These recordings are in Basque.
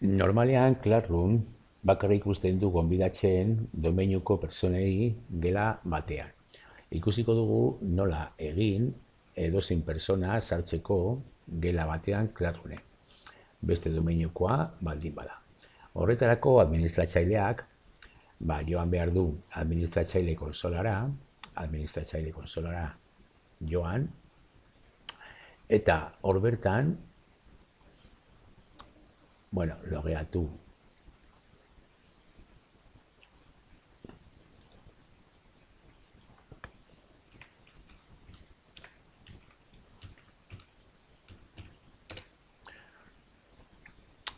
Normalean, Classroom bakarrik ikusten du gonbidatzen domeinuko pertsonei gela batean. Ikusiko dugu nola egin edozein pertsona sartzeko gela batean Classroomen. Beste domeinukoa baldin bada. Horretarako administratzaileak joan behar du administratzaile konsolara joan, eta hor bertan, logeatu.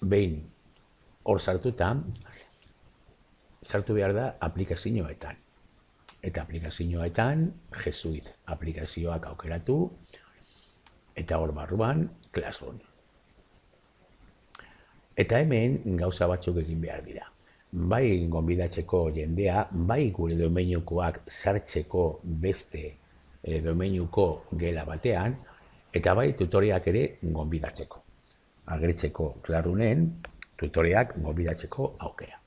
Behin hor sartuta, sartu behar da aplikazioetan. Eta aplikazioetan G Suite aplikazioak aukeratu, eta hor barruan Classroom. Eta hemen gauza batzuk egin behar dira. Bai gonbidatzeko jendea, bai gure domeinukoak sartzeko beste domeinuko gela batean, eta bai tutoriak ere gonbidatzeko. Agertzeko Classroomen tutoriak gonbidatzeko aukera.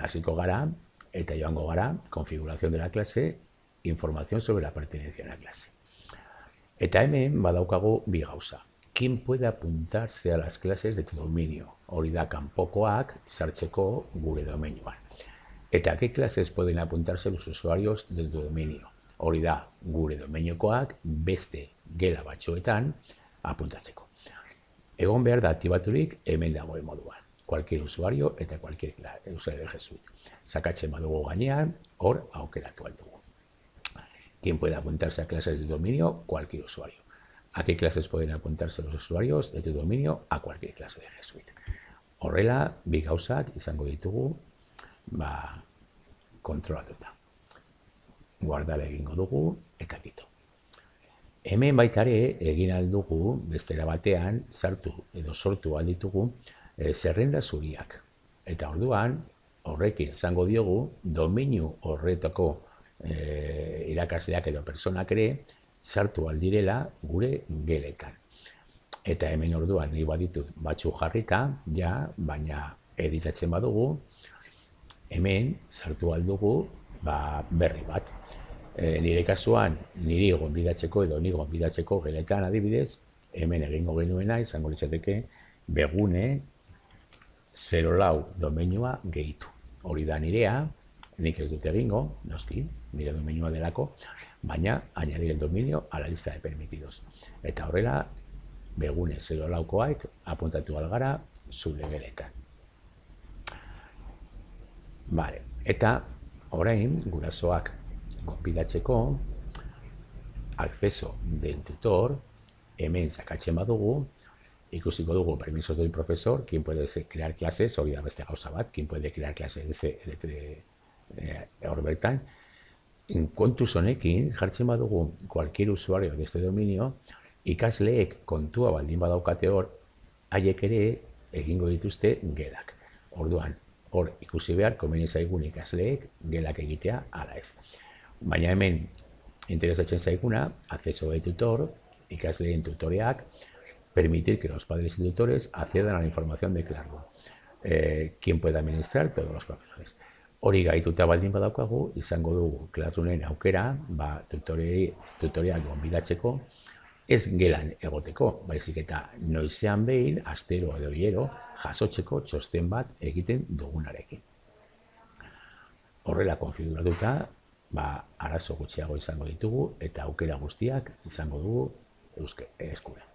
Hasiko gara, eta joango gara, configuración de la clase, información sobre la pertenencia a la clase. Eta hemen badaukagu bi gauza. ¿Quién puede apuntarse a las clases de tu dominio? Hori da kanpokoak sartzeko gure domeinuan. Eta ¿a qué clases pueden apuntarse los usuarios de tu dominio? Hori da gure domeinukoak beste gela batzuetan apuntatzeko. Egon behar da aktibaturik hemen dagoen moduan. Cualquier usuario eta cualquier usuario de G Suite. Sakatzen badugu gainean, hor aukeratu aldugu. ¿Quién puede apuntarse a clases de dominio? Cualquier usuario. ¿A qué clases pueden apuntarse los usuarios de tu dominio? A cualquier clase de G Suite. Horrela, bi gauzak izango ditugu, kontrolatuta. Guardala egingo dugu, eta kito. Hemen baitare egin aldugu, bestera batean, sortu alditugu, zerrenda zuriak. Eta orduan, horrekin izango diogu, domeinu horretako irakasleak edo personak ere, sartu aldirela gure geletan. Eta hemen orduan, nahi baditut batzu jarrita, baina editatzen badugu, hemen sartu aldugu berri bat. Nire kasuan, niri gonbidatzeko edo ni gonbidatzeko geletan adibidez, hemen egingo genuena izango litzateke begune 04 domeinua gehitu. Hori da nirea, nik ez dut egingo, noski, nire domeinua delako, baina añadir el dominio a la lista de permitidos. Eta horrela, begune 04koak apuntatu algara zure geletan. Eta orain gurasoak gonbidatzeko acceso del tutor, hemen sakatzen badugu, ikusiko dugu permisos del profesor, quien puede crear clases, hori da beste gauza bat, quien puede crear clases hor bertan. Kontuz honekin, jartzen badugu cualquier usuario de este dominio, ikasleek kontua baldin badaukate hor, haiek ere egingo dituzte gelak. Orduan, hor ikusi behar, komeni zaigun ikasleek gelak egitea ala ez. Baina hemen interesatzen zaiguna, acceso de tutor, ikasleen tutoreak, permitir que los padres y tutores accedan a la información de Classroom. ¿Quién puede administrar? Todos los profesores. Hori gaituta baldin badaukagu, izango dugu Classroomen aukera, tutoriak gonbidatzeko, ez gelan egoteko, baizik eta noizean behin, astero edo hilero, jasotzeko txosten bat egiten dugunarekin. Horrela konfiguratuta, arazo gutxiago izango ditugu eta aukera guztiak izango dugu eskura.